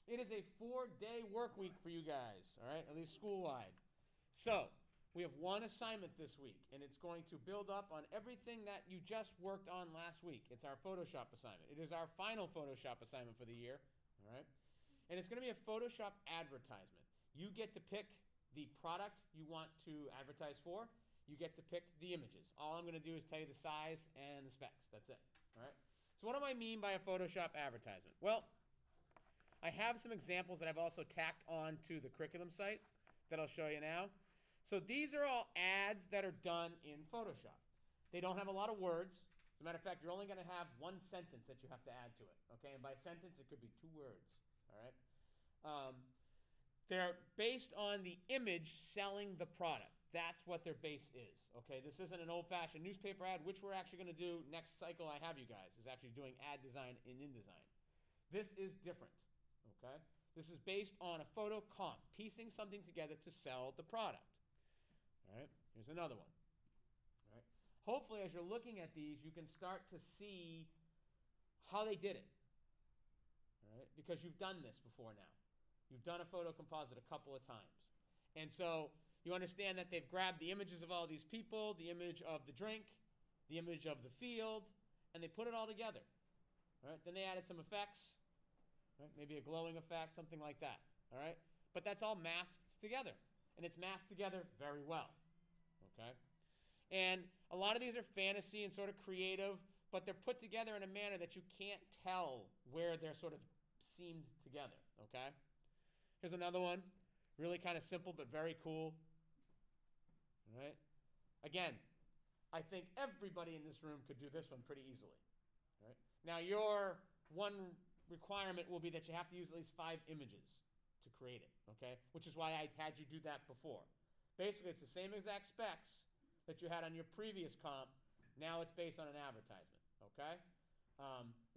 It is a 4-day work week for you guys, all right, at least school-wide. So we have one assignment this week, and it's going to build up on everything that you just worked on last week. It's our Photoshop assignment. It is our final Photoshop assignment for the year, all right? And it's going to be a Photoshop advertisement. You get to pick the product you want to advertise for. You get to pick the images. All I'm going to do is tell you the size and the specs. That's it, all right? So what do I mean by a Photoshop advertisement? Well, I have some examples that I've also tacked on to the curriculum site that I'll show you now. So these are all ads that are done in Photoshop. They don't have a lot of words. As a matter of fact, you're only going to have one sentence that you have to add to it. Okay, and by sentence, it could be 2 words. All right. They're based on the image selling the product. That's what their base is. Okay, this isn't an old-fashioned newspaper ad, which we're actually going to do next cycle. I have you guys is actually doing ad design in InDesign. This is different. Okay, this is based on a photo comp, piecing something together to sell the product. All right, here's another one. All right, hopefully as you're looking at these, you can start to see how they did it. All right, because you've done this before now. You've done a photo composite a couple of times. And so you understand that they've grabbed the images of all these people, the image of the drink, the image of the field, and they put it all together. All right, then they added some effects. Right? Maybe a glowing effect, something like that. All right? But that's all masked together. And it's masked together very well. Okay? And a lot of these are fantasy and sort of creative, but they're put together in a manner that you can't tell where they're sort of seamed together. Okay? Here's another one. Really kind of simple, but very cool. All right? Again, I think everybody in this room could do this one pretty easily. All right? Now, your one requirement will be that you have to use at least 5 images to create it, okay? Which is why I had you do that before. Basically, it's the same exact specs that you had on your previous comp. Now it's based on an advertisement, okay?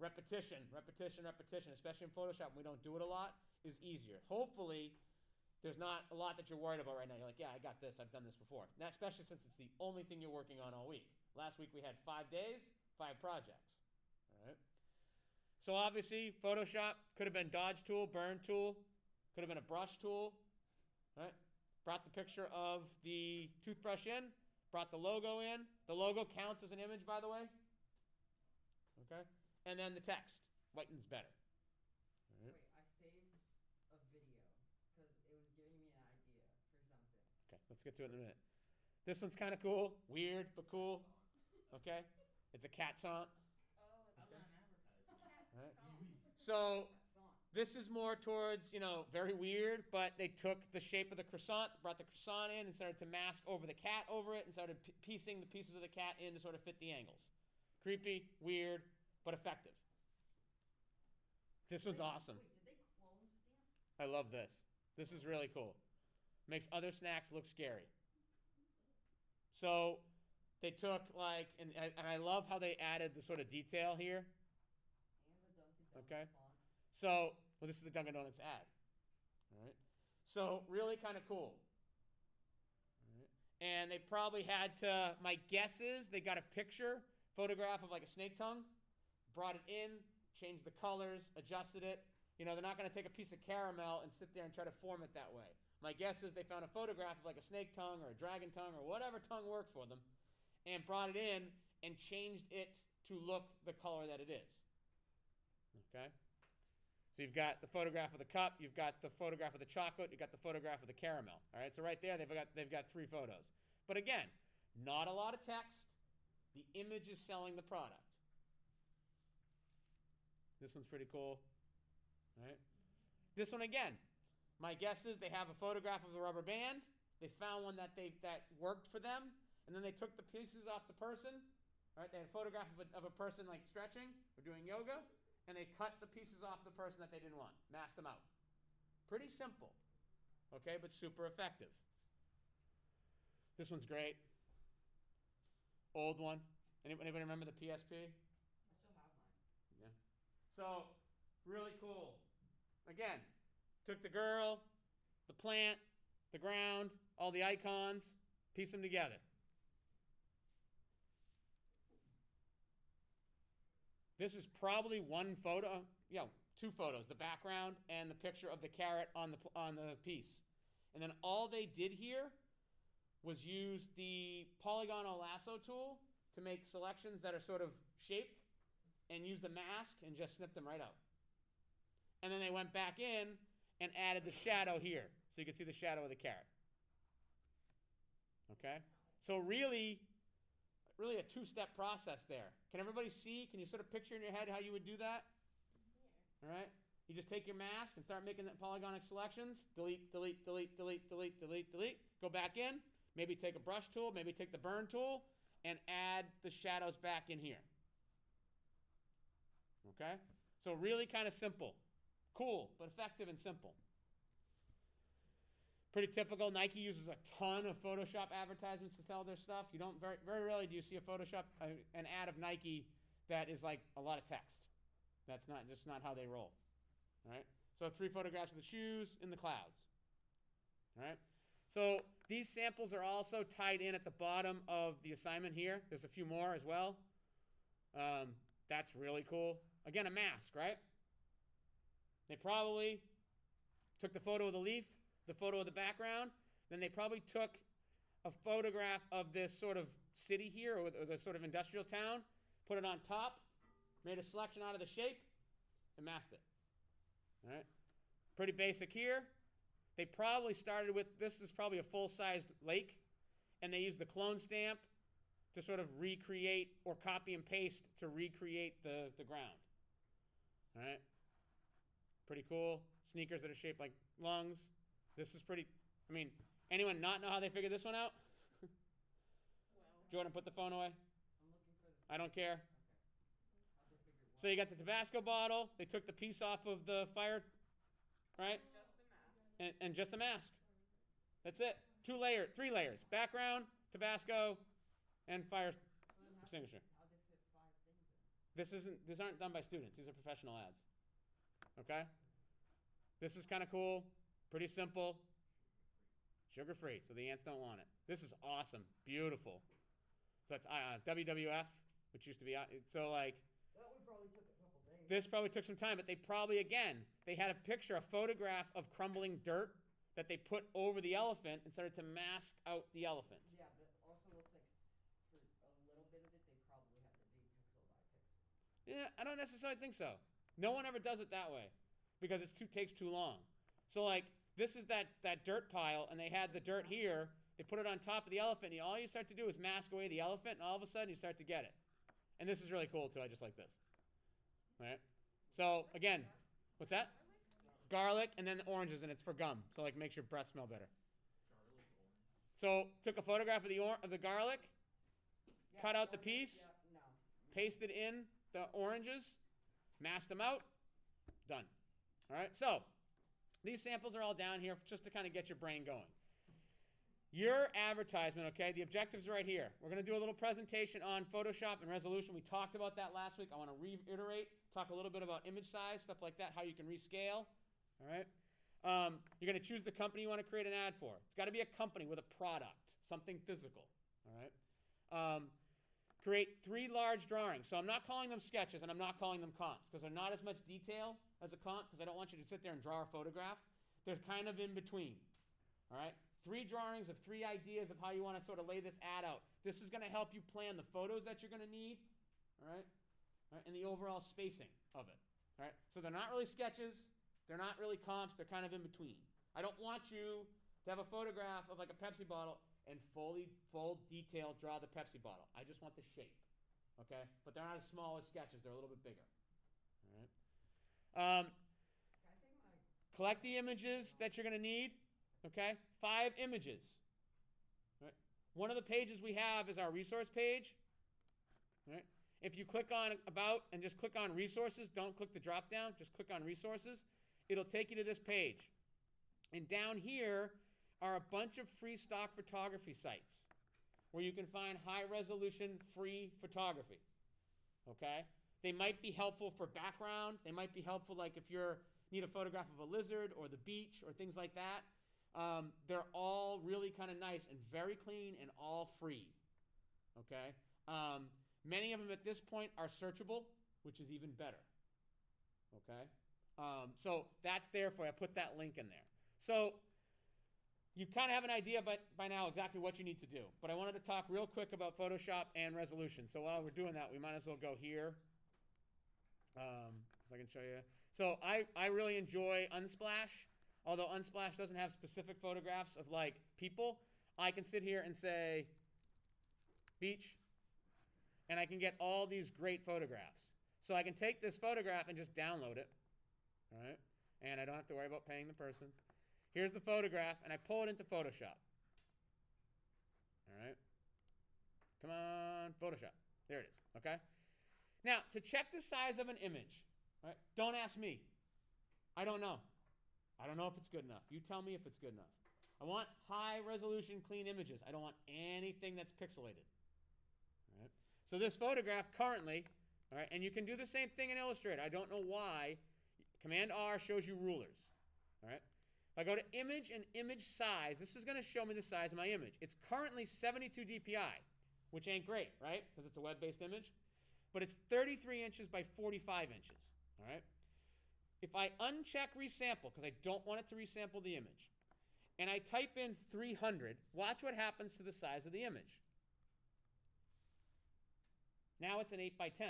Repetition, especially in Photoshop, when we don't do it a lot, is easier. Hopefully, there's not a lot that you're worried about right now. You're like, yeah, I got this. I've done this before. Now, especially since it's the only thing you're working on all week. Last week we had 5 days, 5 projects, all right? So obviously, Photoshop could have been dodge tool, burn tool, could have been a brush tool, right? Brought the picture of the toothbrush in, brought the logo in. The logo counts as an image, by the way. Okay? And then the text. Whiten's better. All right. Wait, I saved a video because it was giving me an idea for something. Okay, let's get to it in a minute. This one's kind of cool. Weird, but cool. Okay? It's a cat song. Okay. Right. So this is more towards, very weird, but they took the shape of the croissant, brought the croissant in and started to mask over the cat over it and started piecing the pieces of the cat in to sort of fit the angles. Creepy, weird, but effective. This one's awesome. Wait, did they clone stamp? I love this. This is really cool. Makes other snacks look scary. So they took and I love how they added the sort of detail here. Okay, so, this is the Dunkin' Donuts ad. All right, so really kind of cool. All right. And they probably had to, my guess is they got a photograph of like a snake tongue, brought it in, changed the colors, adjusted it. They're not going to take a piece of caramel and sit there and try to form it that way. My guess is they found a photograph of like a snake tongue or a dragon tongue or whatever tongue worked for them and brought it in and changed it to look the color that it is. Okay, so you've got the photograph of the cup, you've got the photograph of the chocolate, you've got the photograph of the caramel. All right, so right there they've got 3 photos. But again, not a lot of text. The image is selling the product. This one's pretty cool. All right, this one again. My guess is they have a photograph of the rubber band. They found one that worked for them, and then they took the pieces off the person. All right, they had a photograph of a person like stretching or doing yoga. And they cut the pieces off the person that they didn't want, masked them out. Pretty simple, okay, but super effective. This one's great. Old one. Anybody remember the PSP? I still have mine. Yeah. So, really cool. Again, took the girl, the plant, the ground, all the icons, pieced them together. This is probably one photo, 2 photos, the background and the picture of the carrot on the piece. And then all they did here was use the polygonal lasso tool to make selections that are sort of shaped and use the mask and just snip them right out. And then they went back in and added the shadow here so you can see the shadow of the carrot. Okay? So really a 2-step process there. Can everybody see? Can you sort of picture in your head how you would do that? All right? You just take your mask and start making the polygonic selections. Delete, delete, delete, delete, delete, delete, delete. Go back in. Maybe take a brush tool. Maybe take the burn tool and add the shadows back in here. Okay? So really kind of simple. Cool, but effective and simple. Pretty typical. Nike uses a ton of Photoshop advertisements to sell their stuff. You don't very rarely do you see a Photoshop an ad of Nike that is like a lot of text. That's not how they roll. All right. So 3 photographs of the shoes in the clouds. All right. So these samples are also tied in at the bottom of the assignment here. There's a few more as well. That's really cool. Again, a mask, right? They probably took the photo of the leaf, the photo of the background, then they probably took a photograph of this sort of city here or the sort of industrial town, put it on top, made a selection out of the shape, and masked it. All right? Pretty basic here. They probably started with, this is probably a full-sized lake, and they used the clone stamp to sort of recreate or copy and paste to recreate the ground. All right? Pretty cool. Sneakers that are shaped like lungs. This is pretty, anyone not know how they figured this one out? Well, Jordan, put the phone away. I'm looking for the. I don't care. Okay. How'd they figure it? So you got the Tabasco bottle. They took the piece off of the fire, right? Just a mask. And just a mask. That's it. 3 layers. Background, Tabasco, and fire So then extinguisher. how'd they fit 5 things in? These aren't done by students. These are professional ads. Okay? This is kind of cool. Pretty simple. Sugar-free, so the ants don't want it. This is awesome. Beautiful. So it's WWF, which used to be, so like, That one probably took a couple days. this probably took some time, but they had a picture, a photograph of crumbling dirt that they put over the elephant and started to mask out the elephant. Yeah, but it also looks like for a little bit of it, they probably had to do pixel by pixel. Yeah, I don't necessarily think so. No one ever does it that way because it takes too long. So like, this is that dirt pile, and they had the dirt here. They put it on top of the elephant, and all you start to do is mask away the elephant, and all of a sudden you start to get it. And this is really cool too. I just like this. All right. So again, what's that? Garlic, and then the oranges, and it's for gum. So like, makes your breath smell better. So took a photograph of the garlic, Yeah, cut out the or piece, Yeah, no. pasted in the oranges, masked them out, done. All right. So these samples are all down here just to kind of get your brain going. Your advertisement, okay, the objectives are right here. We're going to do a little presentation on Photoshop and resolution. We talked about that last week. I want to reiterate, talk a little bit about image size, stuff like that, how you can rescale. All right. You're going to choose the company you want to create an ad for. It's got to be a company with a product, something physical. All right. Create 3 large drawings. So I'm not calling them sketches, and I'm not calling them comps because they're not as much detail as a comp because I don't want you to sit there and draw a photograph. They're kind of in between. All right? 3 drawings of 3 ideas of how you want to sort of lay this ad out. This is going to help you plan the photos that you're going to need. All right? All right? And the overall spacing of it. All right? So they're not really sketches. They're not really comps. They're kind of in between. I don't want you to have a photograph of like a Pepsi bottle and full detail draw the Pepsi bottle. I just want the shape. Okay? But they're not as small as sketches. They're a little bit bigger. All right? Can I take my? Collect the images that you're going to need. Okay? 5 images. All right? One of the pages we have is our resource page. All right? If you click on About and just click on Resources, don't click the drop down, just click on Resources. It'll take you to this page. And down here are a bunch of free stock photography sites where you can find high-resolution free photography. Okay? They might be helpful for background. They might be helpful like if you need a photograph of a lizard or the beach or things like that. They're all really kind of nice and very clean and all free. Okay? Many of them at this point are searchable, which is even better. Okay? So that's there for you. I put that link in there. So you kind of have an idea by now exactly what you need to do. But I wanted to talk real quick about Photoshop and resolution. So while we're doing that, we might as well go here. So I can show you. So I really enjoy Unsplash. Although Unsplash doesn't have specific photographs of like people, I can sit here and say beach, and I can get all these great photographs. So I can take this photograph and just download it, all right? And I don't have to worry about paying the person. Here's the photograph, and I pull it into Photoshop. All right? Come on, Photoshop. There it is, okay? Now, to check the size of an image, right, don't ask me. I don't know. I don't know if it's good enough. You tell me if it's good enough. I want high-resolution, clean images. I don't want anything that's pixelated. All right? So this photograph currently, all right, and you can do the same thing in Illustrator. I don't know why. Command R shows you rulers. All right? If I go to image and image size, this is going to show me the size of my image. It's currently 72 dpi, which ain't great, right? Because it's a web-based image. But it's 33 inches by 45 inches. All right? If I uncheck resample, because I don't want it to resample the image, and I type in 300, watch what happens to the size of the image. Now it's an 8 by 10.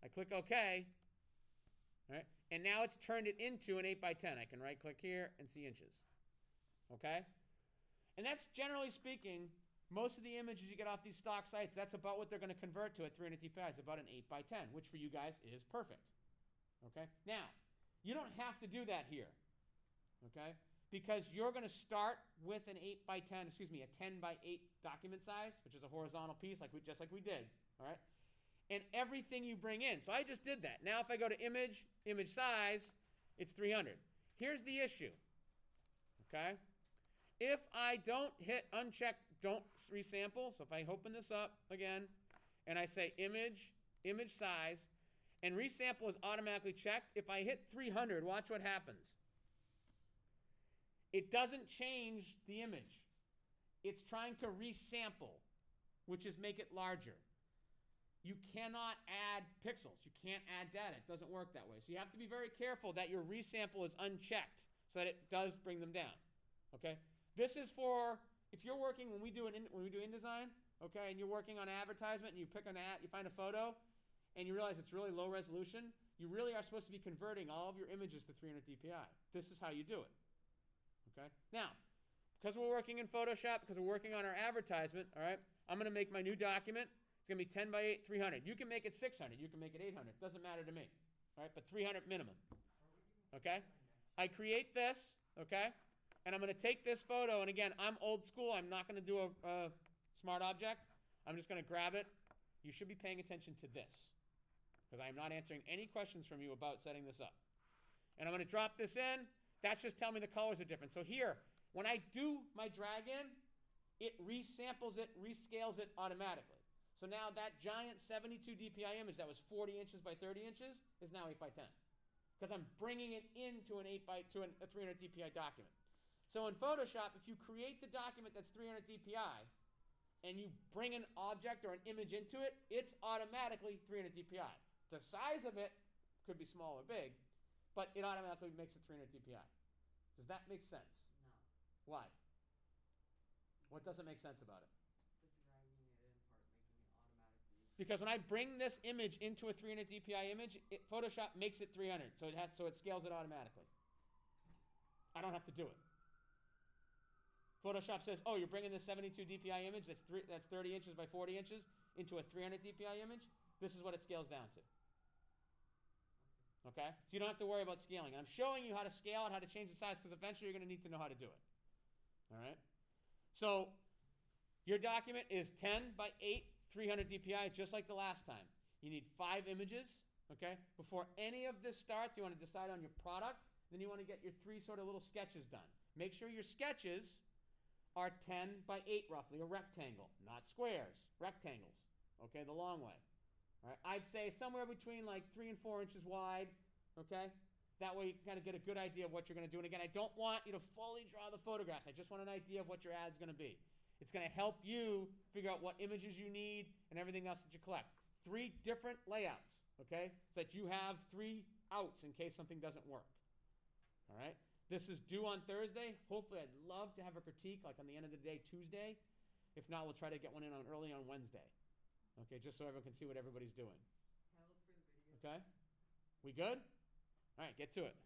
I click OK, all right, and now it's turned it into an 8 by 10. I can right-click here and see inches, okay? And that's, generally speaking, most of the images you get off these stock sites, that's about what they're going to convert to at 300 dpi. It's about an 8 by 10, which for you guys is perfect, okay? Now, you don't have to do that here, okay? Because you're going to start with an 8 by 10, excuse me, a 10 by 8 document size, which is a horizontal piece, just like we did, all right? And everything you bring in. So I just did that. Now if I go to image, image size, it's 300. Here's the issue, okay? If I don't hit uncheck, don't resample, so if I open this up again, and I say image, image size, and resample is automatically checked, if I hit 300, watch what happens. It doesn't change the image. It's trying to resample, which is make it larger. You cannot add pixels. You can't add data. It doesn't work that way. So you have to be very careful that your resample is unchecked so that it does bring them down, okay? This is for, if you're working, when we do InDesign, okay, and you're working on advertisement and you pick an ad, you find a photo, and you realize it's really low resolution, you really are supposed to be converting all of your images to 300 dpi. This is how you do it, okay? Now, because we're working in Photoshop, because we're working on our advertisement, all right, I'm going to make my new document. It's going to be 10 by 8, 300. You can make it 600. You can make it 800. Doesn't matter to me, all right, but 300 minimum, okay? I create this, okay, and I'm going to take this photo, and again, I'm old school. I'm not going to do a smart object. I'm just going to grab it. You should be paying attention to this, because I'm not answering any questions from you about setting this up. And I'm going to drop this in. That's just telling me the colors are different. So here, when I do my drag in, it resamples it, rescales it automatically. So now that giant 72 dpi image that was 40 inches by 30 inches is now 8 by 10. Because I'm bringing it into a 300 dpi document. So in Photoshop, if you create the document that's 300 dpi, and you bring an object or an image into it, it's automatically 300 dpi. The size of it could be small or big, but it automatically makes it 300 dpi. Does that make sense? No. Why? What doesn't make sense about it? The dragging it in part, making it automatically. Because when I bring this image into a 300 dpi image, Photoshop makes it 300, so it scales it automatically. I don't have to do it. Photoshop says, oh, you're bringing this 72 dpi image that's 30 inches by 40 inches into a 300 dpi image. This is what it scales down to. Okay? So you don't have to worry about scaling. I'm showing you how to scale and how to change the size because eventually you're going to need to know how to do it. All right? So your document is 10 by 8, 300 dpi, just like the last time. You need 5 images. Okay? Before any of this starts, you want to decide on your product. Then you want to get your 3 sort of little sketches done. Make sure your sketches are 10 by 8 roughly, a rectangle, not squares, rectangles, okay, the long way. All right, I'd say somewhere between like 3 and 4 inches wide, okay? That way you can kind of get a good idea of what you're going to do. And again, I don't want you to fully draw the photographs. I just want an idea of what your ad's going to be. It's going to help you figure out what images you need and everything else that you collect. 3 different layouts, okay? So that you have 3 outs in case something doesn't work. All right? This is due on Thursday. Hopefully, I'd love to have a critique like on the end of the day, Tuesday. If not, we'll try to get one in on early on Wednesday. Okay, just so everyone can see what everybody's doing. Can I look for the video? Okay? We good? All right, get to it.